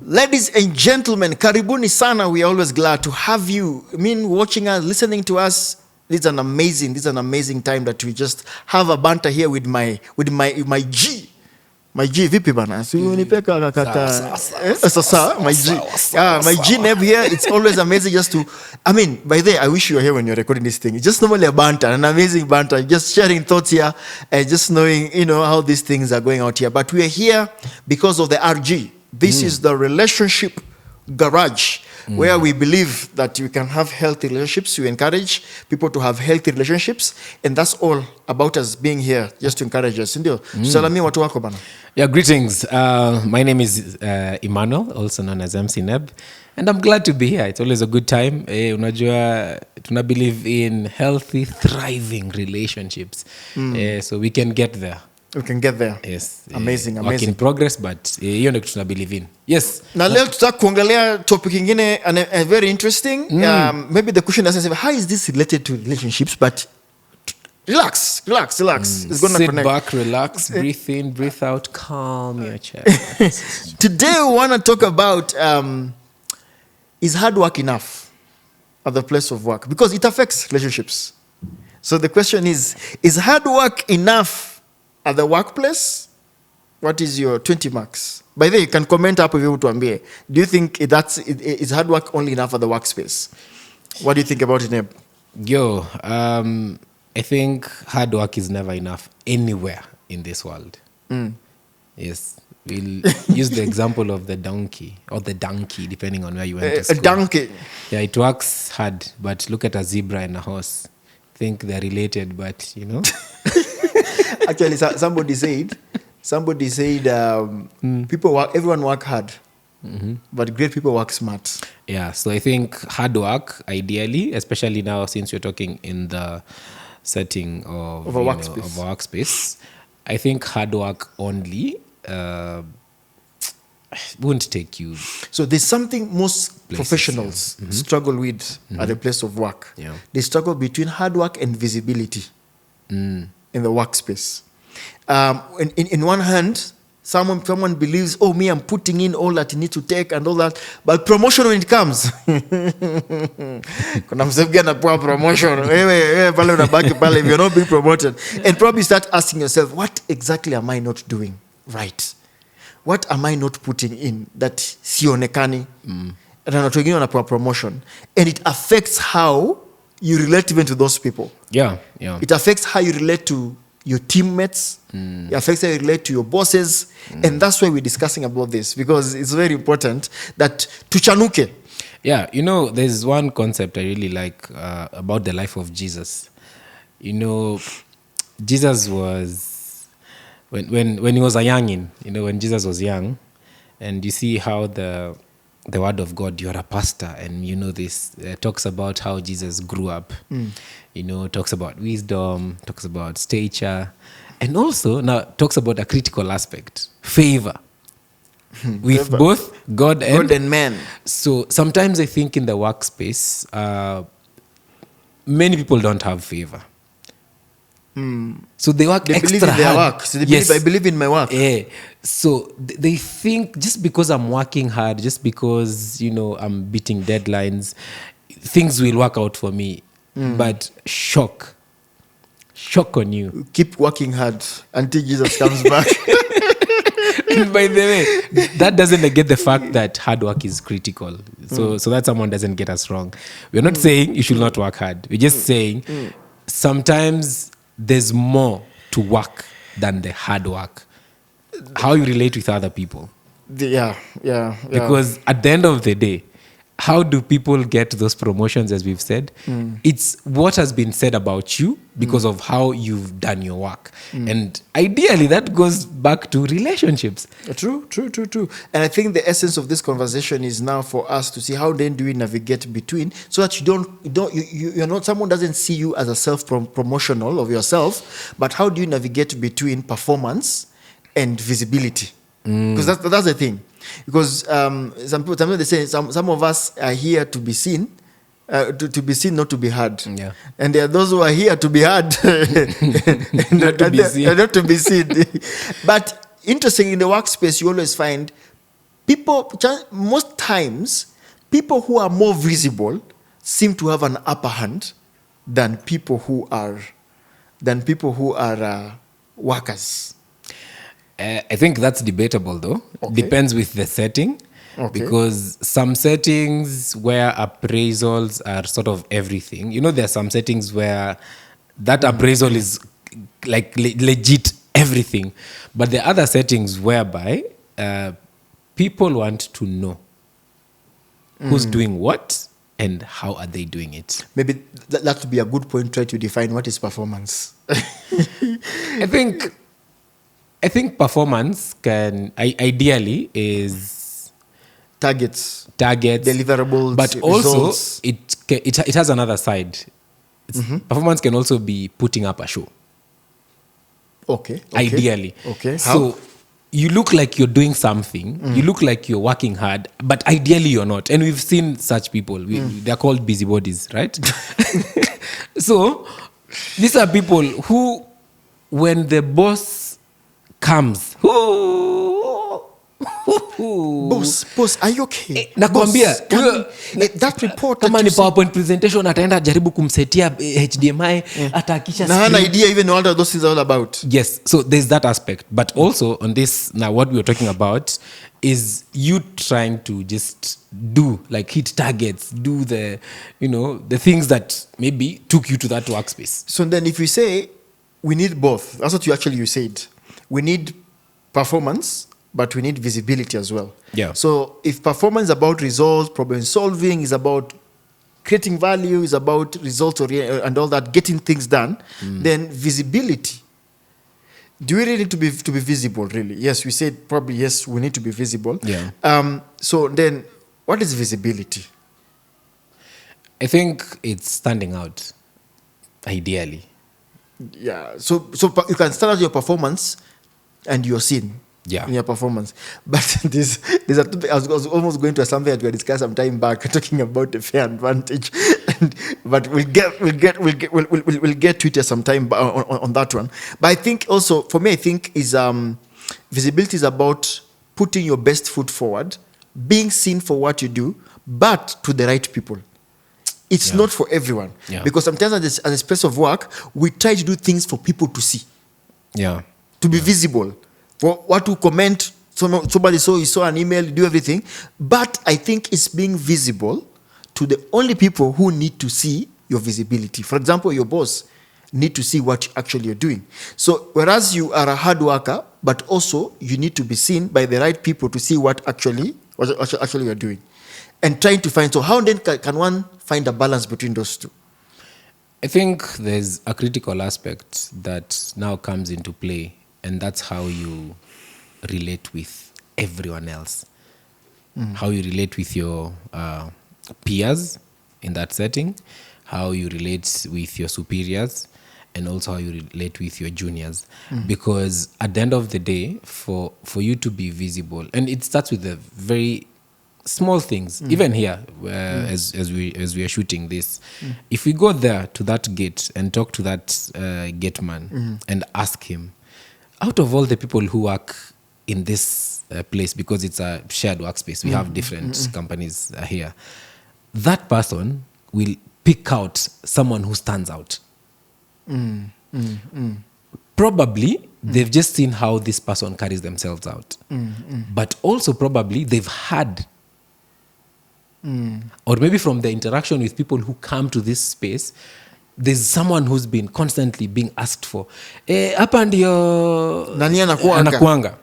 Ladies and gentlemen, karibuni sana. We are always glad to have you. Watching us, listening to us. This is an amazing time that we just have a banter here with my G. My G, vipi bana? Si unipeka kaka. Sasa, my G. My G Neb here. It's always amazing just to, by the way, I wish you were here when you're recording this thing. It's just normally a banter, an amazing banter, just sharing thoughts here and just knowing, how these things are going out here. But we are here because of the RG. This is the relationship garage where we believe that you can have healthy relationships. We encourage people to have healthy relationships, and that's all about us being here, just to encourage us. Salamia watu wako bana. Yeah, greetings. My name is Emmanuel, also known as MC Neb, and I'm glad to be here. It's always a good time. Unajua, tuna believe in healthy, thriving relationships, so we can get there. We can get there. Yes. Amazing. Work in progress, but hiyo ndio tuna believe in. Yes. Na leo tutaka kuongelea topic ingine and very interesting. Maybe the question doesn't say how is this related to relationships, but relax. It's going to sit connect. back, relax, breathe in, breathe out, calm your chest. Today we want to talk about is hard work enough at the place of work, because it affects relationships. So the question is hard work enough at the workplace? What is your 20 marks? By the way, you can comment up if you want to ambie. Do you think is hard work only enough at the workspace? What do you think about it, Neb? I think hard work is never enough anywhere in this world. Yes. We'll use the example of the donkey, depending on where you went to school. A donkey. Yeah, it works hard, but look at a zebra and a horse. Think they're related, but Actually, somebody said everyone work hard, but great people work smart. Yeah, so I think hard work, ideally, especially now since we're talking in the setting of a workspace, I think hard work only won't take you. So there's something most professionals struggle with at the place of work. Yeah. They struggle between hard work and visibility in the workspace. In one hand, someone believes, me, I'm putting in all that you need to take and all that, but promotion when it comes, kuna msebia na poa promotion, pale unabaki pale, if you're not being promoted, and probably start asking yourself, what exactly am I not doing right? What am I not putting in that sionekani? And watu wengine wanapewa promotion, and it affects how you relate even to those people. Yeah. It affects how you relate to your teammates. It affects how you relate to your bosses. And that's why we're discussing about this, because it's very important that tuchanuke. Yeah, there's one concept I really like about the life of Jesus. Jesus was, when he was a youngin, when Jesus was young, and you see how the word of God, you're a pastor, and this talks about how Jesus grew up. Talks about wisdom, talks about stature, and also now talks about a critical aspect, favor with both God and man. So sometimes I think in the workspace, many people don't have favor. So they work extra believe in their hard. work. So they believe, I believe in my work. Yeah. So they think just because I'm working hard, just because, I'm beating deadlines, things will work out for me. But shock on you. Keep working hard until Jesus comes back. By the way, that doesn't negate the fact that hard work is critical. So that someone doesn't get us wrong. We're not saying you should not work hard. We're just saying sometimes there's more to work than the hard work. How you relate with other people. Yeah. Because at the end of the day, how do people get those promotions, as we've said? It's what has been said about you because of how you've done your work. And ideally, that goes back to relationships. True. And I think the essence of this conversation is now for us to see how then do we navigate between, so that you're not, someone doesn't see you as a self-promotional of yourself, but how do you navigate between performance and visibility? Because that's the thing. Because some people, sometimes they say some of us are here to be seen, to be seen, not to be heard. Yeah. And there are those who are here to be heard, not to be seen. Not to be seen. But interesting, in the workspace, you always find most times, people who are more visible seem to have an upper hand than people who are workers. I think that's debatable, though. Okay. Depends with the setting. Okay. Because some settings where appraisals are sort of everything. There are some settings where that appraisal is like legit everything. But there are other settings whereby people want to know who's doing what and how are they doing it. Maybe that would be a good point. Try to define what is performance. I think performance ideally is targets, deliverables, but results. Also it has another side. Performance can also be putting up a show. Okay. Ideally. Okay. So you look like you're doing something. You look like you're working hard, but ideally you're not. And we've seen such people. They're called busybodies, right? So these are people who, when the boss comes, boss, are you okay? Nakwambia that report kama ni PowerPoint presentation ataenda jaribu kumsetia HDMI atakisha na hana idea even what those things are all about. Yes, so there's that aspect, but also on this now what we're talking about is you trying to just do like hit targets, do the the things that maybe took you to that workspace. So then if we say we need both, that's what you said. We need performance, but we need visibility as well. Yeah. So if performance is about results, problem solving, is about creating value, is about results and all that, getting things done, then visibility. Do we really need to be visible, really? Yes, we said probably yes, we need to be visible. Yeah. So then what is visibility? I think it's standing out, ideally. Yeah. So you can stand out your performance and you're seen. Yeah. In your performance. But there's I was almost going to something that we discussed some time back, talking about the fair advantage. But we'll get to it some time on that one. But I think also, for me, I think is visibility is about putting your best foot forward, being seen for what you do, but to the right people. It's not for everyone. Yeah. Because sometimes as a space of work, we try to do things for people to see. Yeah. To be visible. For what to comment, somebody saw an email, do everything. But I think it's being visible to the only people who need to see your visibility. For example, your boss need to see what actually you're doing. So whereas you are a hard worker, but also you need to be seen by the right people to see what actually you're doing. And trying to find, so how then can one find a balance between those two? I think there's a critical aspect that now comes into play, and that's how you relate with everyone else. How you relate with your peers in that setting, how you relate with your superiors, and also how you relate with your juniors. Because at the end of the day, for you to be visible, and it starts with the very small things. Even here, as we are shooting this, if we go there to that gate and talk to that gate man and ask him, out of all the people who work in this place, because it's a shared workspace, we have different companies here, that person will pick out someone who stands out. Probably they've just seen how this person carries themselves out. But also probably they've had, or maybe from the interaction with people who come to this space, there's someone who's been constantly being asked for, hapa ndio Nani anakuanga?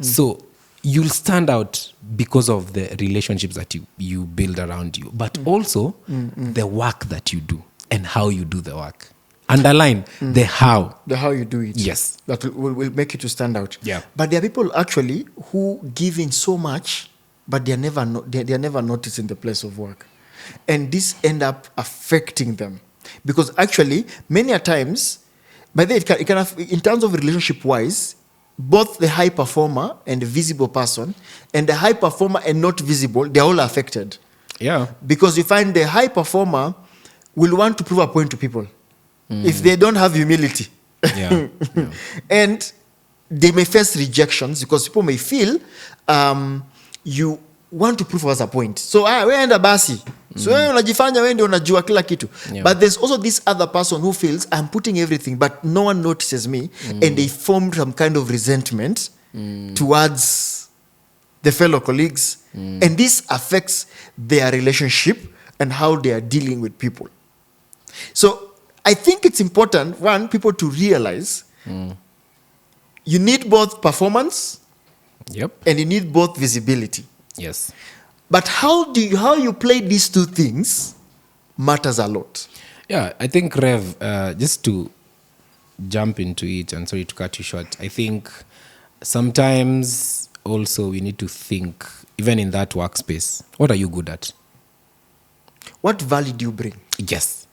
So you'll stand out because of the relationships that you build around you, but also the work that you do and how you do the work. Underline the how. The how you do it. Yes. That will make you to stand out. Yeah. But there are people actually who give in so much, but they are never noticed in the place of work. And this end up affecting them. Because actually, many a times, by the way, it can have, in terms of relationship-wise, both the high performer and the visible person, and the high performer and not visible, they're all affected. Yeah. Because you find the high performer will want to prove a point to people if they don't have humility. Yeah. And they may face rejections because people may feel you want to prove us a point. So we enda basi. So wewe unajifanya wewe ndio unajua kila kitu. Yeah. But there's also this other person who feels I'm putting everything but no one notices me, and they formed some kind of resentment towards the fellow colleagues, and this affects their relationship and how they are dealing with people. So I think it's important, one, people to realize you need both performance and you need both visibility. Yes. But how you play these two things matters a lot. Yeah, I think, Rev, just to jump into it, and sorry to cut you short, I think sometimes also we need to think, even in that workspace, what are you good at? What value do you bring? Yes.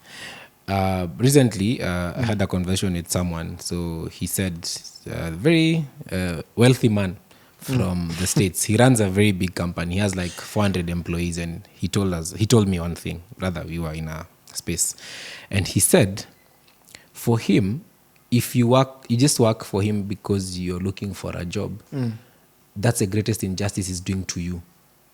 Recently, I had a conversation with someone. So he said, a very wealthy man from the States. He runs a very big company. He has like 400 employees. And he told me one thing. Rather, we were in a space. And he said, for him, if you just work for him because you're looking for a job, that's the greatest injustice he's doing to you.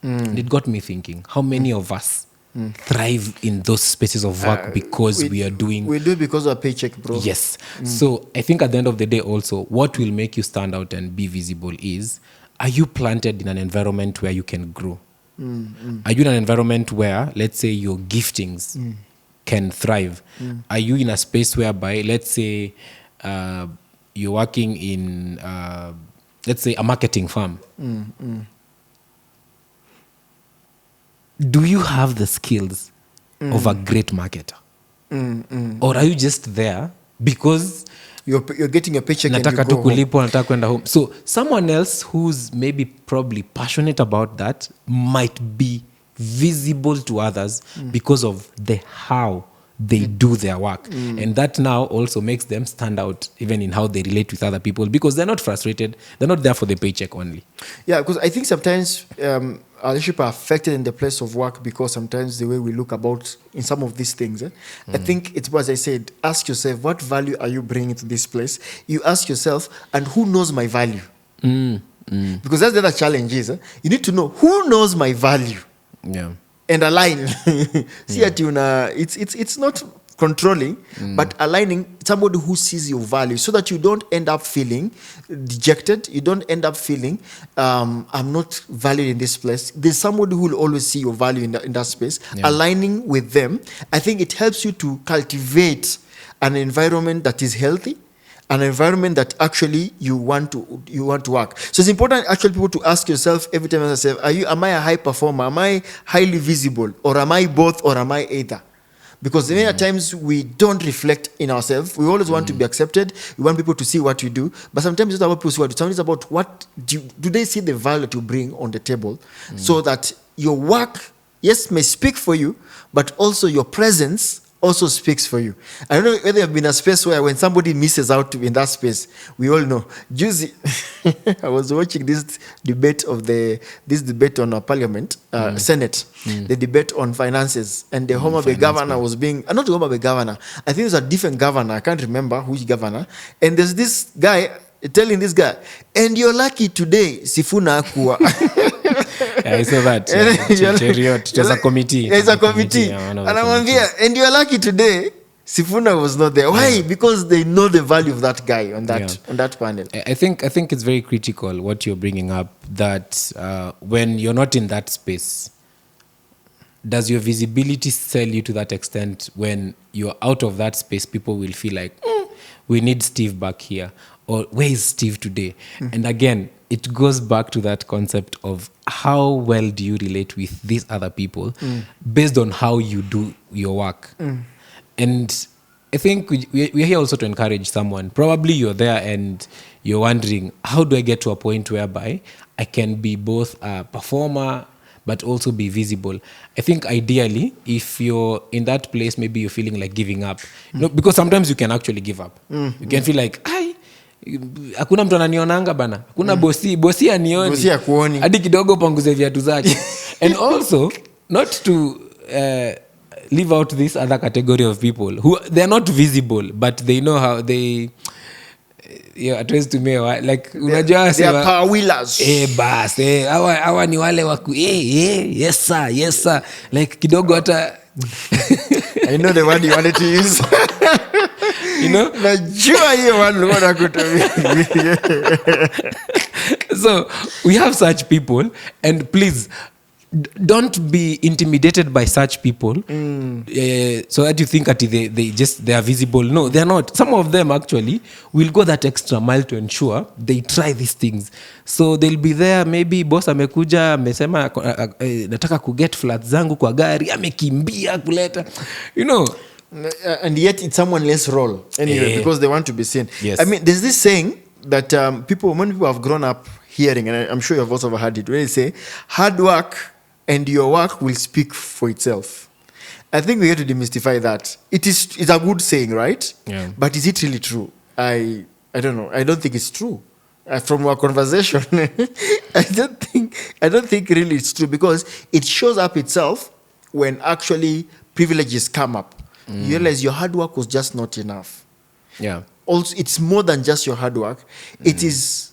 And it got me thinking, how many of us thrive in those spaces of work because we do it because of a paycheck, bro. Yes. So I think at the end of the day also, what will make you stand out and be visible is, are you planted in an environment where you can grow? Are you in an environment where, let's say, your giftings can thrive? Are you in a space whereby, let's say, you're working in, let's say, a marketing firm? Do you have the skills of a great marketer? Or are you just there because you're getting a paycheck and nataka you tu go home? kulipwa, nataka kwenda home? So someone else who's maybe probably passionate about that might be visible to others because of the how they do their work. And that now also makes them stand out even in how they relate with other people, because they're not frustrated. They're not there for the paycheck only. Yeah, because I think sometimes our leadership are affected in the place of work because sometimes the way we look about in some of these things. I think it's what, as I said, ask yourself, what value are you bringing to this place? You ask yourself, and who knows my value? Because that's the other challenge is, you need to know who knows my value. Yeah. And align. See, it's not controlling, but aligning somebody who sees your value so that you don't end up feeling dejected. You don't end up feeling, I'm not valued in this place. There's somebody who will always see your value in that space. Yeah. Aligning with them, I think it helps you to cultivate an environment that is healthy, an environment that actually you want to work. So it's important actually people to ask yourself every time, am I a high performer? Am I highly visible? Or am I both? Or am I either? Because many times we don't reflect in ourselves. We always want to be accepted. We want people to see what you do. But sometimes it's not about people see what you do. Sometimes it's about what do they see the value that you bring on the table, so that your work, yes, may speak for you, but also your presence also speaks for you. I don't know whether you've been in a space where when somebody misses out in that space, we all know. Juicy, I was watching this debate on our parliament, Senate, the debate on finances, and the Homa Bay governor was being, not the Homa Bay governor, I think it was a different governor, I can't remember which governor, and there's this guy telling this guy, and you're lucky today, Sifuna Akua. I saw that. It was a committee. It's a committee. And I'm here, and you're lucky today, Sifuna was not there. Why? Because they know the value of that guy on that panel. I think it's very critical what you're bringing up, that when you're not in that space, does your visibility sell you to that extent? When you're out of that space, people will feel like, we need Steve back here, or where is Steve today? And again, it goes back to that concept of how well do you relate with these other people based on how you do your work. And I think we're here also to encourage someone. Probably you're there and you're wondering, how do I get to a point whereby I can be both a performer but also be visible? I think ideally, if you're in that place, maybe you're feeling like giving up. Because sometimes you can actually give up. You can feel like, hakuna mtu ananionanga bana, hakuna bosi anioni, hadi kidogo panguze viatu zake. And also, not to leave out this other category of people who they're not visible, but they know how they hatuwezi tumia like unajua They are power wheelers. bas hawa ni wale waku yes sir like kidogo hata I know the one you wanted to use. Najua hiyo one ulikuwa unakutumia. So we have such people, and please don't be intimidated by such people so that you think that they are visible. No, they are not. Some of them actually will go that extra mile to ensure they try these things. So they'll be there, maybe boss amekuja amesema nataka kuget flats zangu kwa gari, amekimbia kuleta, and yet it's someone else's role anyway, because they want to be seen. Yes. I mean, there's this saying that many people have grown up hearing, and I'm sure you've also heard it, when they say hard work and your work will speak for itself. I think we have to demystify that. It's a good saying, right? Yeah. But is it really true? I don't know. I don't think it's true. From our conversation, I don't think really it's true, because it shows up itself when actually privileges come up. You realize your hard work was just not enough. Yeah. Also, it's more than just your hard work. It is.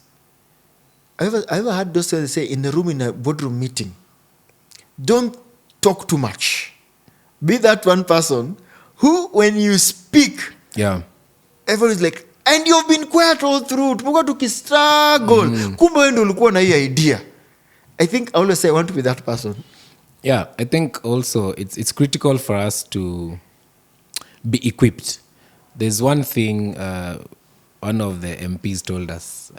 I ever had those guys say in a boardroom meeting, don't talk too much. Be that one person who, when you speak, everyone is like, and you've been quiet all through. Tumekuwa tukistruggle. Kumbe wewe ndio ulikuwa na hii idea. I think I always say I want to be that person. Yeah, I think also it's critical for us to be equipped. There's one thing one of the MPs told us.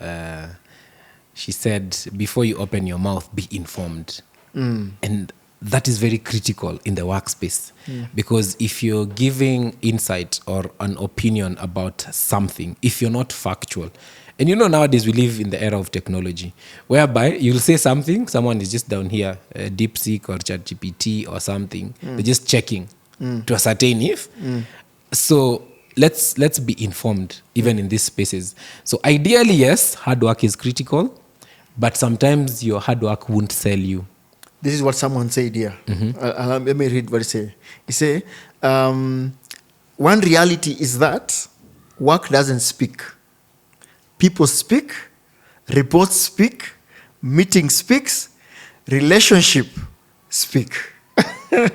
She said, before you open your mouth, be informed. And that is very critical in the workspace. Because if you're giving insight or an opinion about something, if you're not factual, and nowadays we live in the era of technology, whereby you'll say something, someone is just down here, DeepSeek or ChatGPT or something, they're just checking to ascertain if. So let's be informed, even in these spaces. So ideally, yes, hard work is critical, but sometimes your hard work won't sell you. This is what someone said here. Let me read what he said. He said, one reality is that work doesn't speak. People speak, reports speak, meeting speaks, relationship speak. I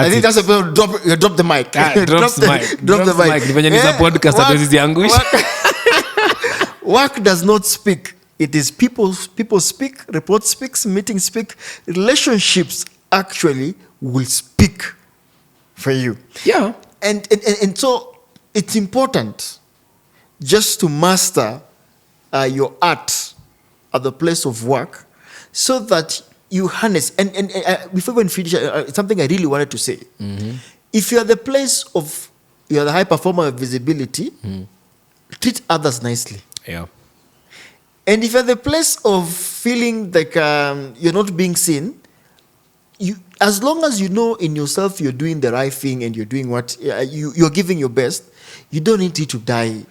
think that's a point. Drop the mic. Drop the mic. Work does not speak. It is people speak, reports speaks, meetings speak, relationships actually will speak for you. Yeah. And so it's important just to master your art at the place of work, so that you harness. And before we finish, something I really wanted to say. If you're the place of, you're the high performer of visibility, treat others nicely. Yeah. And if you're the place of feeling like you're not being seen, as long as you know in yourself you're doing the right thing and you're doing what you're giving your best, you don't need to die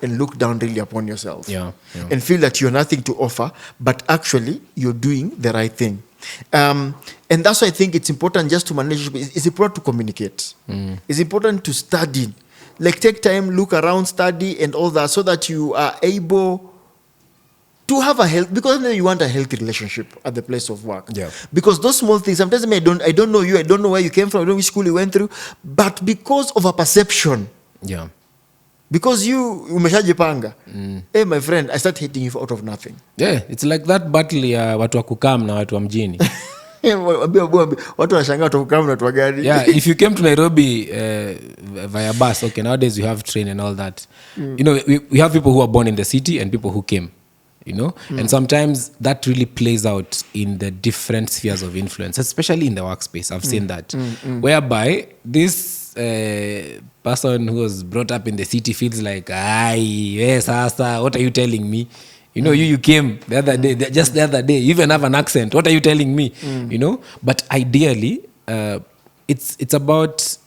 and look down really upon yourself. And feel that you're nothing to offer, but actually you're doing the right thing. And that's why I think it's important just to manage. It's important to communicate. It's important to study. Like, take time, look around, study and all that, so that you are able to have a health, because you want a healthy relationship at the place of work. Yeah. Because those small things, sometimes I don't know you, I don't know where you came from, I don't know which school you went through, but because of a perception. Yeah. Because you umeshajipanga. Hey, my friend, I start hating you out of nothing. Yeah, it's like that battle ya watu wa kukam na watu wa mjini. Watu wanashangaa watu wa kukam na watu wa gari. Yeah, if you came to Nairobi via bus, okay, nowadays we have train and all that. We have people who are born in the city and people who came. And sometimes that really plays out in the different spheres of influence, especially in the workspace. I've seen that, whereby this person who was brought up in the city feels like, yes, what are you telling me? You came the other day, just the other day, you even have an accent. What are you telling me? But ideally, it's about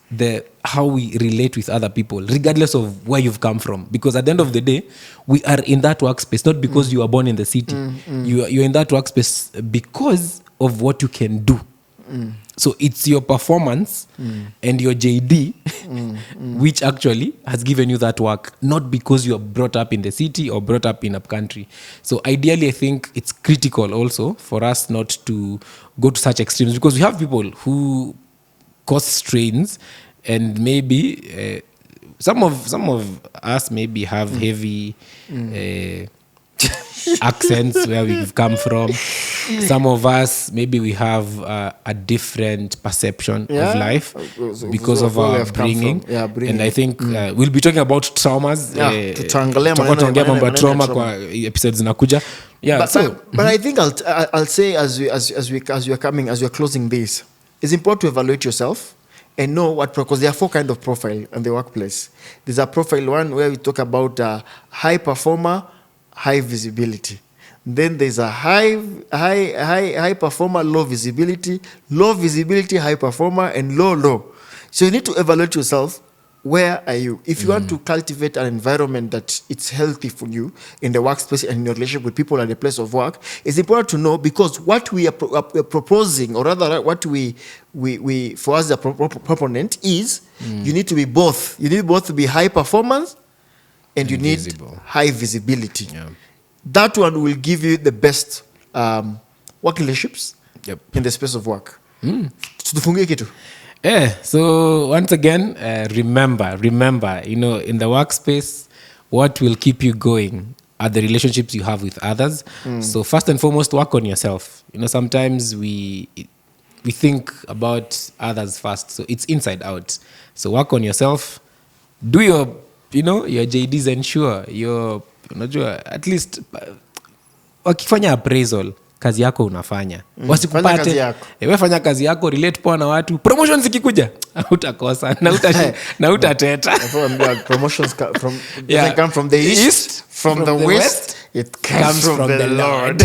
how we relate with other people, regardless of where you've come from. Because at the end of the day, we are in that workspace, not because you are born in the city. You're in that workspace because of what you can do So it's your performance and your JD which actually has given you that work, not because you're brought up in the city or brought up in a country. So ideally, I think it's critical also for us not to go to such extremes, because we have people who cause strains, and maybe some of us maybe have heavy accents where we've come from. Some of us maybe we have a different perception of life because of our bringing. And I think we'll be talking about traumas. Tutaongea mambo ya trauma kwa episodes zinakuja. But I think I'll say as we're closing this, it's important to evaluate yourself and know what, because there are 4 kinds of profile in the workplace. There's a profile 1 where we talk about high performer, high visibility. Then there's a high performer, low visibility, high performer, and low. So you need to evaluate yourself. Where are you? If you want to cultivate an environment that it's healthy for you in the workspace and in your relationship with people at the place of work, it's important to know, because what we are proposing, or rather what we for us the proponent is, you need to be both. You need both to be high performance and you need high visibility. That one will give you the best work relationships in the space of work. Tufungie kitu. So once again, remember, in the workspace, what will keep you going are the relationships you have with others. So first and foremost, work on yourself. Sometimes we think about others first. So it's inside out. So work on yourself. Do your JDs, ensure at least wakifanya appraisal, kazi yako unafanya. Wasikupate wewe fanya kazi yako, relate poa na watu. Promotions zikikuja utakosa na utateta. Promotions doesn't come from the east, from the west, it comes from the Lord.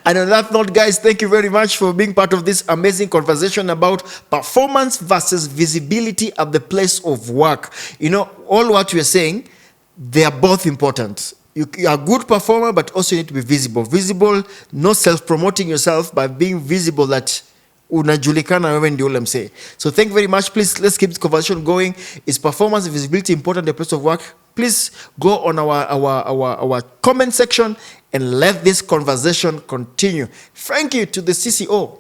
And on that note, guys, thank you very much for being part of this amazing conversation about performance versus visibility at the place of work. All what we're saying, they are both important. You are a good performer, but also you need to be visible. Visible, not self-promoting yourself, but being visible that unajulikana wewe ndio ule msee. So thank you very much. Please, let's keep this conversation going. Is performance and visibility important at the place of work? Please go on our comment section and let this conversation continue. Thank you to the CCO,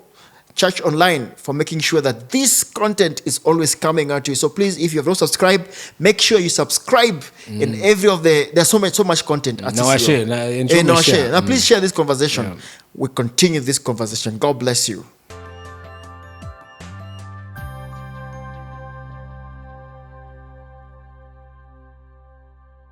Church Online, for making sure that this content is always coming out to you. So please, if you have not subscribed, make sure you subscribe in every of there's so much content at CCO. Now please share this conversation. We continue this conversation. God bless you.